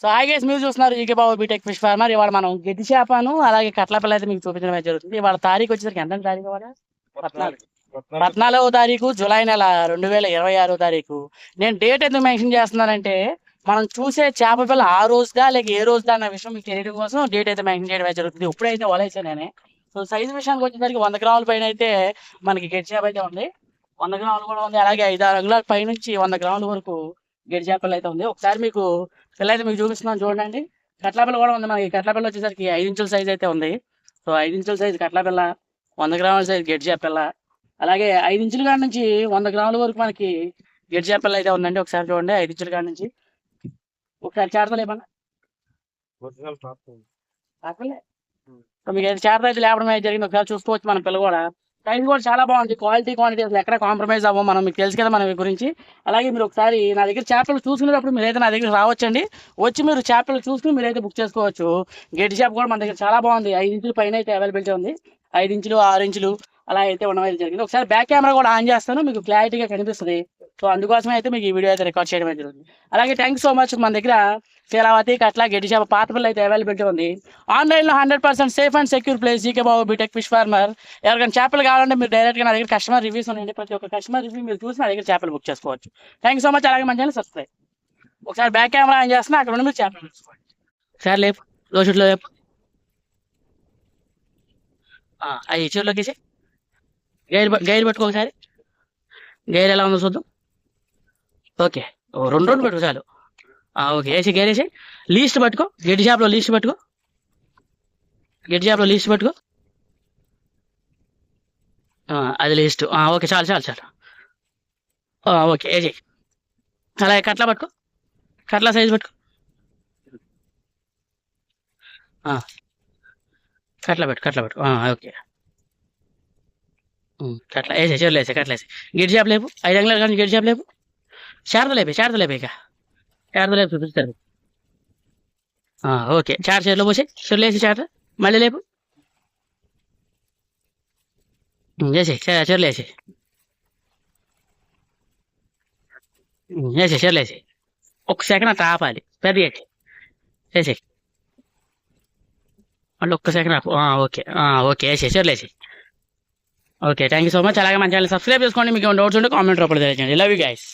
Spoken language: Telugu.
సో గైస్ మీరు చూస్తున్నారు ఈకే బాబు బీటెక్ ఫిష్ ఫార్మర్. ఇవాళ మనం గెడ్డి చేపను అలాగే కట్ల పిల్ల అయితే మీకు చూపించడం అయితే జరుగుతుంది. ఇవాళ తారీఖు వచ్చేసరికి ఎంత తారీఖు? ఇవాళ 14వ తారీఖు జూలై నెల 2026 తారీఖు. నేను డేట్ ఎందుకు మెన్షన్ చేస్తున్నానంటే మనం చూసే చేప పిల్ల ఆ రోజుదా లేక ఏ రోజుదా అన్న విషయం మీకు తెలియడం కోసం డేట్ అయితే మెన్షన్ చేయడం అయితే జరుగుతుంది. ఇప్పుడైతే వలేసా నేనే. సో సైజు విషయానికి వచ్చేసరికి 100 గ్రాముల పైన అయితే మనకి గెడ్డి చేప అయితే ఉంది. 100 గ్రాములు కూడా ఉంది, అలాగే 5-6 అంగుళాల పై నుంచి 100 గ్రాముల వరకు గెడ్డి చేప పిల్ల అయితే ఉంది. ఒకసారి మీకు పిల్ల అయితే మీకు చూపిస్తున్నాను చూడండి. కట్ల పిల్ల కూడా ఉంది. మనకి కట్ల పిల్ల వచ్చేసరికి 5 ఇంచుల సైజ్ అయితే ఉంది. సో 5 ఇంచుల సైజ్ కట్ల పిల్ల, 100 గ్రాముల సైజ్ గెడ్డి చేప పిల్ల, అలాగే 5 ఇంచుల కాడ నుంచి 100 గ్రాముల వరకు మనకి గెడ్డి చేప పిల్ల అయితే ఉందండి. ఒకసారి చూడండి 5 ఇంచుల కాడ నుంచి. ఒకసారి చేరతలు ఏమన్నా మీకు అయితే చేరత అయితే లేపడం అయితే జరిగింది. ఒకసారి చూసుకోవచ్చు మన పిల్ల కూడా. సైజ్ కూడా చాలా బాగుంది. క్వాలిటీ క్వాంటిటీ అసలు ఎక్కడ కాంప్రమైజ్ అవ్వం. మనం మీకు తెలుసు కదా మన గురించి. అలాగే మీరు ఒకసారి నా దగ్గర చేపలు చూసుకునేటప్పుడు మీరైతే నా దగ్గర రావచ్చండి. వచ్చి మీరు చేపలు చూసుకుని మీరైతే బుక్ చేసుకోవచ్చు. గెడ్డి చేప కూడా మన దగ్గర చాలా బాగుంది. 5 ఇంచుల పైన అయితే అవైలబిలిటీ ఉంది. 5 ఇంచులు 6 ఇంచులు అలా అయితే ఉండడం జరిగింది. ఒకసారి బ్యాక్ కెమెరా కూడా ఆన్ చేస్తాను, మీకు క్లారిటీగా కనిపిస్తుంది. సో అందుకోసమే అయితే మీకు ఈ వీడియో అయితే రికార్డ్ చేయడం అయితే జరుగుతుంది. అలాగే థ్యాంక్ సో మచ్. మన దగ్గర శీలావతి కట్ల గెడ్డి చేప పాత పిల్ల అయితే అవైలబిలిటీ ఉంది. ఆన్లైన్లో 100% సేఫ్ అండ్ సెక్యూర్ ప్లేస్ ఈకే బాబు బీటెక్ ఫిష్ ఫార్మర్. ఎవరికైనా చేపలు కావాలంటే మీరు డైరెక్ట్గా నా దగ్గర కస్టమర్ రివ్యూస్ ఉన్నాయండి. ప్రతి ఒక్క కస్టమర్ రివ్యూ మీరు చూసి నా దగ్గర చేపలు బుక్ చేసుకోవచ్చు. Thank so much. అలాగే మన ఛానల్ సబ్స్క్రైబ్. ఒకసారి బ్యాక్ కెమెరా ఆన్ చేస్తున్నా, అక్కడ నుండి మీరు చేపలు చూసుకోండి. ఒకసారి లేపు లోషుట్లో లేపు. అవి చెరువులోకి వేసి గైలు పట్టుకో. ఒకసారి గైలు ఎలా ఉందో చూద్దాం. ఓకే, రెండు పట్టుకో చాలు. ఓకే, వేసి గైలు వేసి లీస్ట్ పట్టుకో. గెడ్డి చేపలో లీస్ట్ పట్టుకో. గెడ్డి చేపలో లీస్ట్ పట్టుకో. అది లీస్ట్. ఓకే చాలు చాలు చాలు. ఓకే వేసి అలాగే కట్ల పట్టుకో. కట్ల సైజు పట్టుకో. కట్ల పెట్టు. ఓకే కట్ల వేసే చెరువులు వేసే కట్ల వేసే. గెడ్డి చేప లేపు. 5 అంగుళాల కానీ గెడ్డి చేప లేపు. శారద లేపే ఇక శారద లేపు చూపిస్తారు. ఓకే చార చెరువులో పోసి చెరువులు వేసి చార మళ్ళీ లేపు. వేసే చెరువులు వేసే చెరువులు వేసే. ఒక సెకండ్ అట్లా ఆపాలి. పెద్ద వేసే మళ్ళీ ఒక్క సెకండ్ ఆపు. ఓకే వేసే చెరువులు వేసే. Okay thank you so much. అలాగే మన ఛానల్ సబ్స్క్రైబ్ చేసుకోండి. మీకు డౌట్స్ ఉంటే కామెంట్ రూపంలో తెలియజేయండి. Love you guys.